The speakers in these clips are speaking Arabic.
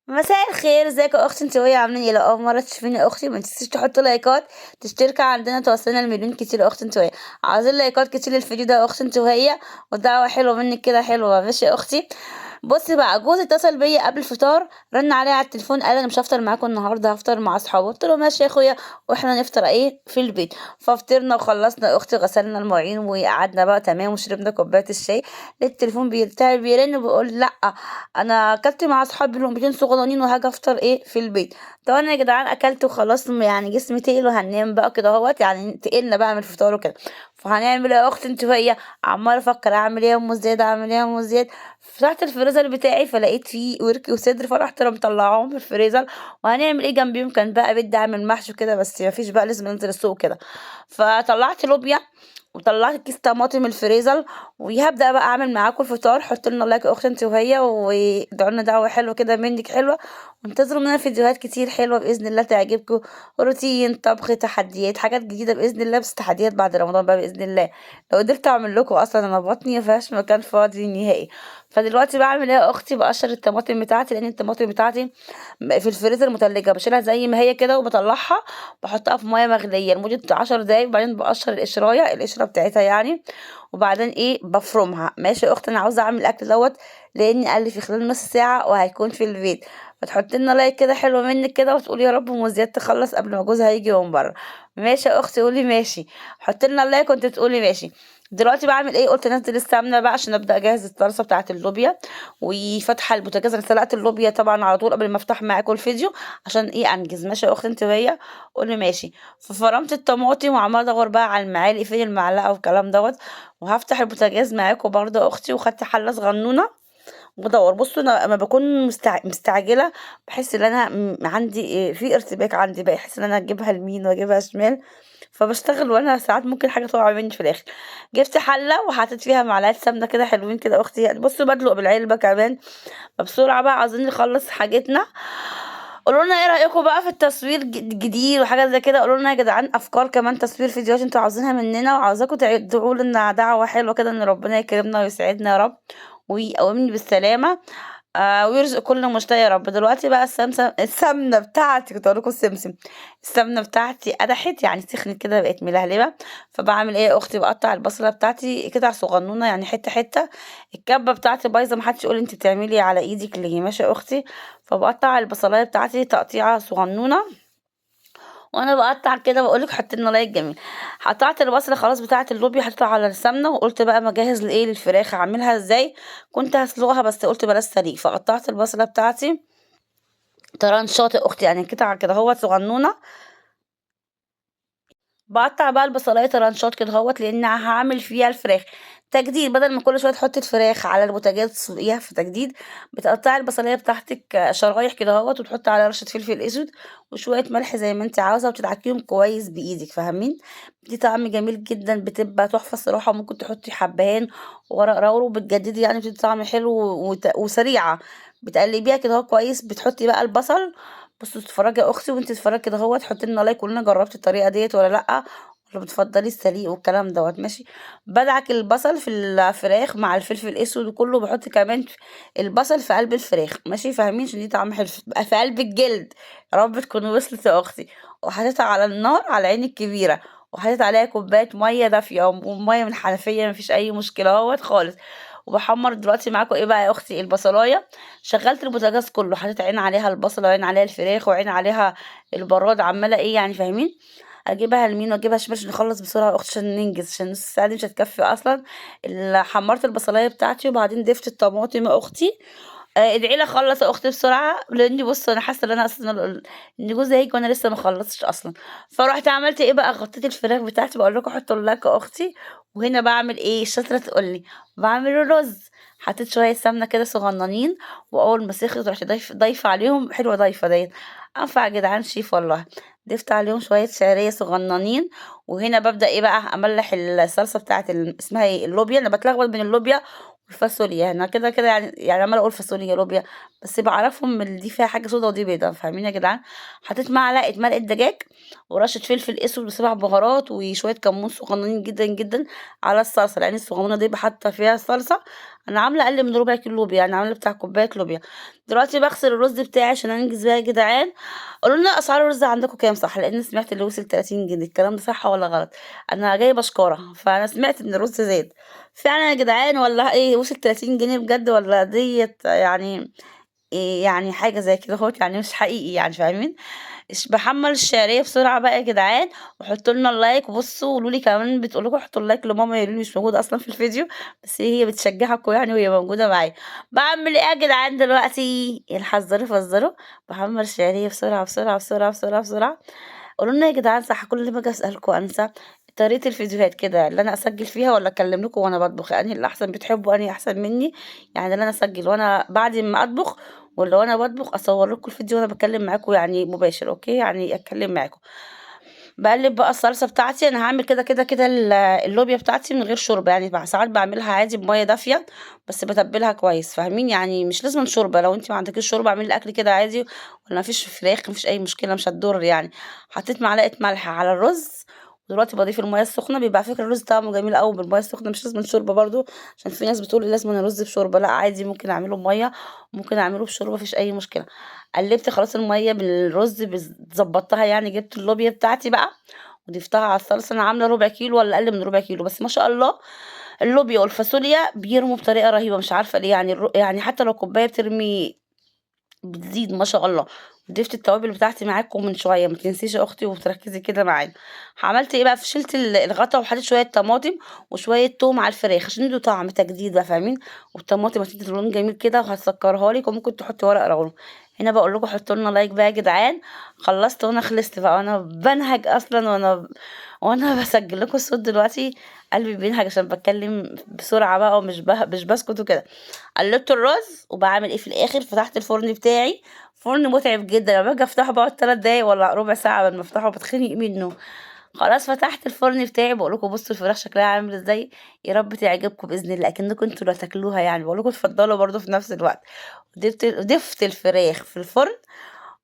مساء الخير، ازيك يا اختي؟ انت وهي عاملين ايه؟ لو اول مره تشوفيني يا اختي ما تنسيش تحطوا لايكات، تشتركوا عندنا، توصلنا المليون كتير يا اختي انت وهي. عاوزين لايكات كتير للفيديو ده يا اختي انت وهي، ودعوه حلوه منك كده حلوه، ماشي يا اختي؟ بصي بقى، جوزي اتصل بيا قبل الفطار، رن عليا على التليفون قال انا مش هفطر معاكم النهارده، هفطر مع اصحابي. قلت له ماشي يا اخويا، واحنا نفطر ايه في البيت. ففطرنا وخلصنا يا اختي، غسلنا المواعين وقعدنا بقى تمام وشربنا كوبايه الشاي. لقيت التليفون بتاعي بيرن وبيقول لا، انا اكلت مع اصحابي لقمتين صغنانين وهاجي افطر ايه في البيت. طب انا يا جدعان اكلت وخلاص، يعني جسمي تقيل وهننام بقى كده اهوت، يعني تقلنا بقى من الفطار وكده. فهنعمل ايه يا اختي انت وهي؟ عماله افكر اعمل ايه يا ام زياد، اعمل ايه يا ام زياد. فتحت الفريزر بتاعي فلقيت فيه ورك وصدر، فرحت مطلعاهم في الفريزر. وهنعمل ايه جنبيهم؟ كان بقى بدي اعمل محشي كده بس مفيش بقى، لازم ننزل السوق كده. فطلعت لوبيا وطلعت كيس طماطم من الفريزر، وهبدأ بقى اعمل معاكم الفطار. حط لنا لايك يا اختي انت وهي، وادعوا لنا دعوه حلوه كده منك حلوه، وانتظروا مننا فيديوهات كتير حلوه باذن الله تعجبكم. روتين طبخ، تحديات، حاجات جديده باذن الله، بس تحديات بعد رمضان بقى باذن الله. لو قدرت اعمل لكم، اصلا انا بطني مفيهاش مكان فاضي نهائي. فدلوقتي بعمل ايه يا اختي؟ بقشر الطماطم بتاعتي، لان الطماطم بتاعتي في الفريزر متلجه، بشيلها زي ما هي كده وبطلعها، بحطها في ميه مغليه لمده 10 دقايق، وبعدين بقشر القشره بتاعتها يعني. وبعدين ايه، بفرمها. ماشي يا اختي، انا عاوزه اعمل الاكل دوت، لاني قال لي في خلال نص ساعه وهيكون في البيت. فتحط لنا لايك كده حلوه منك كده، وتقولي يا رب ام زياد تخلص قبل ما جوزها يجي من بره. ماشي يا اختي؟ قولي ماشي. حط لنا لايك وانت تقولي ماشي. دلوقتي بعمل ايه؟ قلت انزل السمنه بقى عشان ابدا اجهز الصلصه بتاعه اللوبيا. وفاتحه البوتاجاز، انا سلقت اللوبيا طبعا على طول قبل ما افتح معاكم الفيديو، عشان ايه انجز. ماشي يا اختي انت وهي؟ قولي ماشي. ففرمت الطماطم وعماله ادور بقى على المعالق، فين المعلقه والكلام دوت. وهفتح البوتاجاز معاكم برضه يا اختي، وخدت حله صغنونه وبدور. بصوا انا لما بكون مستعجله، بحس ان انا عندي في ارتباك عندي، بحس ان انا اجيبها يمين واجيبها شمال. فبشتغل وانا ساعات ممكن حاجه تقع مني في الاخر. جبت حله وحطيت فيها معلقه سمنه كده حلوين كده يا اختي، يعني بصوا بدلق بالعلبه كمان. فبسرعه بقى عايزين نخلص حاجتنا. قولوا لنا ايه رايكم بقى في التصوير الجديد وحاجات زي كده. قولوا لنا يا جدعان افكار كمان تصوير فيديوهات انتوا عاوزينها مننا، وعاوزاكم تدعوا لنا دعوه حلوه كده ان ربنا يكرمنا ويسعدنا يا رب، ويقومني بالسلامه. ويرزق كل مشتاق يا رب. دلوقتي بقى السمنه بتاعتي، كنت اقول لكم السمسم. السمنه بتاعتي قدحت يعني سخنت كده، بقت ملهلبه. فبعمل ايه يا اختي؟ بقطع البصله بتاعتي قطع صغنونه، يعني حته حته. الكبه بتاعتي بايظه، محدش يقول انت بتعملي على ايدك ليه. ماشي يا اختي؟ فبقطع البصلايه بتاعتي تقطيعه صغنونه. وانا بقطع كده بقول لك حط لنا لايك جميل. قطعت البصله خلاص بتاعه اللوبيا، حطيتها على السمنه، وقلت بقى ما اجهز لايه للفراخ، اعملها ازاي. كنت هسلقها بس قلت بلاش سليق. فقطعت البصله بتاعتي طرنشات يا اختي، يعني قطع كده هو صغنونه. باقطّع بقى البصلاية طرنشات كده اهوّة، لإن هاعمل فيها الفراخ. تجديد، بدل ما كل شوية تحطّي الفراخ على البوتاجاز تسلقيها، فتجديد بتقطّعي البصلاية بتاعتِك شرايح كده اهوّة، وتحطّي عليها رشة فلفل أسود وشوية ملح زي ما أنتِ عاوزة، وتدعكيهم كويس بإيدِك، فاهمين؟ بتدّي طعم جميل جدًا، بتبقى تحفة الصراحة. وممكن تحطّي حبّهان وورق لورا، بتجددي يعني، بتدّي طعم حلو وسريعة. بتقلّبيها كده اهو كويس، بتحطّي بقى البصل. بُصّي تتفرّجي يا أختي وأنتِ تتفرّجي كده اهوّة، حطّي لنا لايك وقولي لنا جرّبتِ الطريقة ديّة والّا لأ، والّا بتفضّلي السليق والكلام دوّة. ماشي؟ بادعك البصل في الفراخ مع الفلفل الأسود وكلّه، باحط كمان البصل في قلب الفراخ. ماشي فاهمين؟ عشان يدّي طعم حلو، بيبقى في قلب الجلد. يا رب تكون وصلت يا أختي. وحطيتها على النار على العين الكبيرة، وحطيت عليها كوباية مَيّة دافية، ومَيّة من الحنفية، ما فيش أي مشكلة أهوّة خالص. وباحمّر دلوقتي معاكم إيه بقى يا أختي؟ البصلاية. شغّلت البوتاجاز كلّه، حطيت عين عليها البصلة، وعين عليها الفراخ، وعين عليها البراد، عمّالة إيه يعني، فاهمين؟ أجيبها يمين وأجيبها شمال عشان نخلّص بسرعة يا أختي، عشان ننجز، عشان نُص ساعة دي مش هتكفّي أصلًا. حمّرت البصلاية بتاعتي، وبعدين ضِفت الطماطم يا أختي. ادعي لي أخلّص يا أختي بسرعة، لإني بُصّي أنا حاسة إن أنا أصلًا إن جوزي هييجي وأنا لسه ما خلّصتش أصلًا. فرُحت عملت إيه بقى؟ غطّيت الفراخ بتاعتي، باقول لكم حطّوا اللايك يا أختي. وهنا باعمل إيه؟ الشاطرة تقول لي. باعمل الرُز. حطيت شوية سمنة كده صغنّنين، وأول ما سخنت رُحت ضايفة عليهم، حلوة ضايفة ديّة، أنفع يا جدعان شيف والله. ضِفت عليهم شوية شعرية صغنّنين. وهنا بابدأ إيه بقى؟ أملّح الصلصة بتاعة اسمها إيه؟ اللوبيا. أنا باتلخبط بين اللوبيا والفاصوليا، أنا كده يعني عمّالة أقول فاصوليا، لوبيا، بس باعرفهم اللي دي فيها حاجة سودا ودي بيضا، فاهمين يا جدعان؟ حطيت معلقة مرقة دجاج ورشة فلفل أسود و7 بهارات وشوية كمون صغننين جدًا، جدًا على الصلصة، لإن الصغنونة دي حاطة فيها صلصة. أنا عاملة أقل من ربع كيلو لوبيا، يعني عاملة بتاع كوباية لوبيا. دلوقتي باغسل الرز بتاعي عشان أنجز بقى يا جدعان. قولوا لنا أسعار الرز عندكم كام صح؟ لإني سمعت اللي وصل 30 جنيه، الكلام ده صح والّا غلط؟ أنا جايبة شكارة، فأنا سمعت إن الرز زاد، فعلًا يا جدعان والّا إيه وصل 30 جنيه بجد والّا ديّة يعني يعني حاجة زي كده أهوّة، يعني مش حقيقي يعني فاهمين؟ باحمّل الشعرية بسرعة بقى يا جدعان، وحطّوا لنا اللايك، وبُصّوا قولوا لي كمان بتقول لكم حطّوا اللايك لماما يقولوا لي مش موجودة أصلًا في الفيديو، بس هي بتشجّعكم يعني وهي موجودة معايا. باعمل إيه يا جدعان دلوقتي؟ الحذّروا فزّروا، باحمّر الشعرية بسرعة، بسرعة، بسرعة، بسرعة، بسرعة. قولوا لنا يا جدعان صح، كل ما آجي أسألكم أنسى. طريقة الفيديوهات كده اللي أنا أسجّل فيها والّا أكلّم لكم وأنا باطبخ، أنهي اللي أحسن بتحبوا أنهي أحسن منّي؟ يعني اللي أنا أسجّل وأنا بعد ما أطبخ والّا وأنا باطبخ أصوّر لكم الفيديو وأنا باتكلّم معاكم يعني مباشر أوكي، يعني أتكلّم معاكم. باقلّب بقى الصلصة بتاعتي، أنا هاعمل كده اللوبيا بتاعتي من غير شوربة، يعني ساعات باعملها عادي بمَيّة دافية، بس باتبّلها كويس فاهمين، يعني مش لازمًا شوربة، لو أنتِ ما عندكيش شوربة اعملي الأكل كده عادي والّا ما فيش فراخ ما فيش أي مشكلة مش هتضر يعني. حطيت معلقة ملح على الرز، ودلوقتي باضيف المَيّة السخنة، بيبقى على فكرة الرز طعمه جميل أوي بالمَيّة السخنة مش لازمًا شوربة برضه، عشان في ناس بتقول لازمًا الرز بشوربة، لأ عادي ممكن أعمله بمَيّة، وممكن أعمله بشوربة ما فيش أي مشكلة. قلّبت خلاص المَيّة بالرز ضبّطتها يعني جِبت اللوبيا بتاعتي بقى وضفتها على الصلصة، أنا عاملة ربع كيلو والّا أقل من ربع كيلو، بس ما شاء الله اللوبيا والفاصوليا بيرموا بطريقة رهيبة مش عارفة ليه، يعني يعني حتى لو كوباية بتزيد ما شاء الله. ضِفت التوابل بتاعتي معاكم من شوية، ما تنسيش يا أختي وتركّزي كده معايا. عملت إيه بقى، شِلت الغطا وحطيت شوية طماطم وشوية توم على الفراخ عشان يدّوا طعم تجديد بقى فاهمين، والطماطم هتدّي لون جميل كده وهتسكّرها لِك وممكن تحطّي ورق لورا. هنا باقول لكم حطّوا لنا لايك بقى يا جدعان. خلّصت وأنا خلصت بقى وأنا بانهج أصلًا وأنا باسجّل لكم الصوت دلوقتي، قلبي بينهج عشان باتكلّم بسرعة بقى ومش مش باسكت وكده. قلّبت الرز وباعمل إيه في الآخر، فتحت الفرن بتاعي، فرن مُتعب جدًا، لمّا باجي أفتحه باقعد 3 دقايق والّا ربع ساعة قبل ما أفتحه باتخنق منه. خلاص فتحت الفرن بتاعي باقول لكم بصوا الفراخ شكلها عامل إزاي، يا رب تعجبكم بإذن الله، أكنكم أنتم اللي هتاكلوها يعني، باقول لكم اتفضلوا برضه في نفس الوقت. ضفت الفراخ في الفرن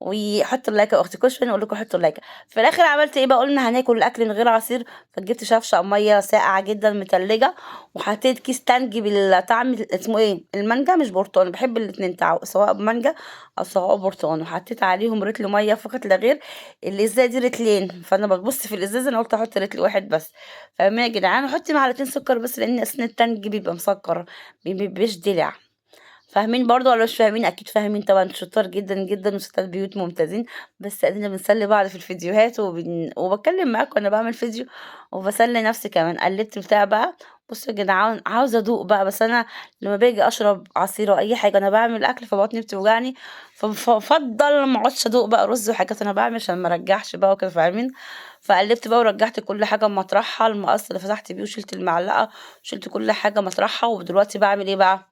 وحطوا اللايك يا أختي، كل شوية نقول لكم حطوا اللايك. في الآخر عملت إيه بقى، قُلنا هناكل الأكل من غير عصير، فجبت شفشق مَيّة ساقعة جدًا متلجة، وحطيت كيس تلج بالطعم اسمه إيه، المانجا مش برتقان، باحب الاتنين سواء مانجا أو سواء برتقان، وحطيت عليهم رتل مَيّة فقط لا غير، الإزازة دي رتلين، فأنا بابُص في الإزازة أنا قُلت أحط رتل واحد بس، فاهمين يا جدعان، وحطي معلقتين سكر بس لإن أصل التلج بيبقى مسكر، ما بيبقاش دلع. فاهمين برضه والّا مش فاهمين؟ أكيد فاهمين طبعًا، أنتم شطار جدًا، جدًا وستات بيوت ممتازين، بس أدينا بنسلي بعض في الفيديوهات وباتكلم معاكم وأنا باعمل فيديو وباسلي نفسي كمان. قلبت البتاع بقى، بُصّوا يا جدعان عاوزة أدوق بقى، بس أنا لمّا باجي أشرب عصير أو أي حاجة أنا باعمل أكل فبطني بتوجعني، بافضّل ما اقعدش أدوق بقى رز وحاجات أنا باعمل عشان ما أرجّعش بقى وكده فاهمين؟ فقلبت بقى ورجّعت كل حاجة مطرحها، المقص اللي فتحت بيه وشِلت المعلقة وشِلت كل حاجة مطرحها، ودلوقتي باعمل إيه بقى،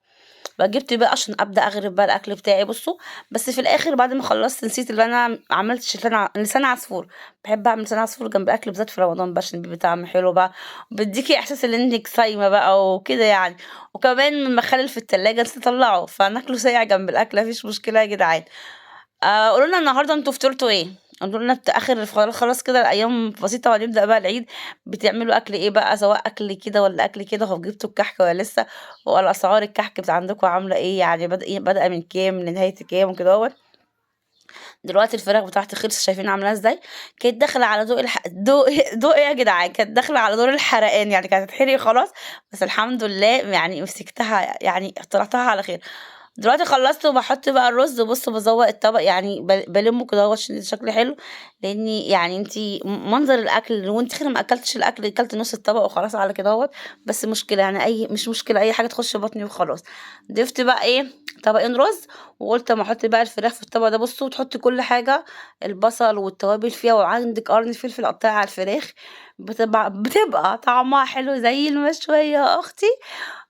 جِبت بقى عشان أبدأ أغرِف بقى الأكل بتاعي بُصّوا، بس في الآخر بعد ما خلّصت نسيت اللي أنا ما عملتش لسان عصفور، باحب أعمل لسان عصفور جنب الأكل بالذات في رمضان بقى عشان بيبقى طعم حلو بقى، بيدّيكِ إحساس إن إنِّك صايمة بقى وكده يعني، وكمان من مخلل في التلاجة نسيت أطلّعه، فناكله ساقع جنب الأكل ما فيش مشكلة يا جدعان. قولوا لنا النهارده أنتم فطرتوا إيه؟ قولوا لنا آخر خلاص كده الأيام بسيطة وهنبدأ بقى العيد، بتعملوا أكل إيه بقى، سواء أكل كده والّا أكل كده، جبتوا الكحك والّا لسه، والأسعار الكحك عندكم عاملة إيه، يعني بادئة من كام لنهاية كام وكده أهوّة. دلوقتي الفراخ بتاعتي خلصت شايفين عاملاها إزاي، كانت داخلة على دوق إيه يا جدعان، كانت داخلة على دور الحرقان، يعني كانت هتتحرق خلاص، بس الحمد لله يعني مسكتها يعني طلعتها على خير. دلوقتي خلّصت وباحط بقى الرز، وبُصّوا بازوّق الطبق يعني بالمّه كده أهوّة عشان شكله حلو، لإني يعني أنتِ منظر الأكل وأنتِ كده ما أكلتيش الأكل، كلتِ نُص الطبق وخلاص على كده أهوّة، بس مشكلة يعني مش مشكلة أي حاجة تخش بطني وخلاص. ضِفت بقى إيه، طبقين رز وقُلت أمّا أحط بقى الفراخ في الطبق ده بُصّوا وتحطي كل حاجة، البصل والتوابل فيها وعندِك قرن فلفل قطّعي على الفراخ، بتبقى طعمها حلو زي المشوية يا أختي.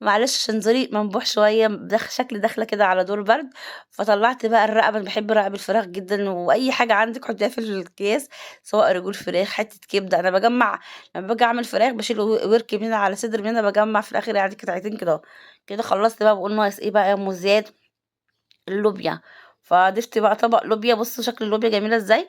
معلش عشان زوري منبوح شوية شكلي داخلة كده على دور برد، فطلّعت بقى الرقبة، أنا باحب رقب الفراخ جدًا، وأي حاجة عندِك حطيها في الأكياس، سواء رجول فراخ، حتة كبدة، أنا باجمّع لمّا باجي أعمل فراخ باشيل ورك من هنا على صدر من هنا، باجمّع في الآخر يعني قطعتين كده أهو. كده خلّصت بقى باقول ناقص إيه بقى يا أم زياد؟ اللوبيا، فضِفت بقى طبق لوبيا، بُصّوا شكل اللوبيا جميلة إزاي،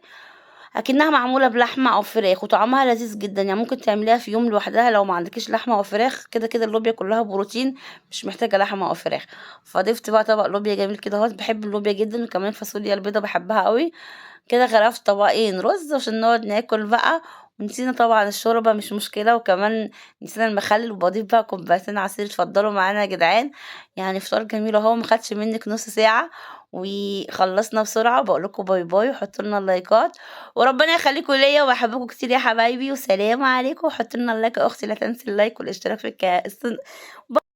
أكنها معمولة بلحمة أو فراخ، وطعمها لذيذ جدًا، يعني ممكن تعمليها في يوم لوحدها لو ما عندكيش لحمة أو فراخ، كده اللوبيا كلها بروتين مش محتاجة لحمة أو فراخ. فضِفت بقى طبق لوبيا جميل كده أهوّة، باحب اللوبيا جدًا، وكمان الفاصوليا البيضا باحبها أوي. كده غرفت طبقين رز عشان نقعد ناكل بقى، ونسينا طبعًا الشوربة مش مشكلة، وكمان نسينا المخلل، وباضيف بقى كوبايتين عصير، اتفضلوا معانا يا جدعان. يعني فطار جميل أهو ما خدش منِّك نُص ساعة، وخلّصنا بسرعة، وباقول لكم باي باي، وحطوا لنا اللايكات، وربنا يخليكم ليّا، وباحبكم كتير يا حبايبي، وسلام عليكم، وحطوا لنا اللايك يا أختي لا تنسي اللايك والاشتراك في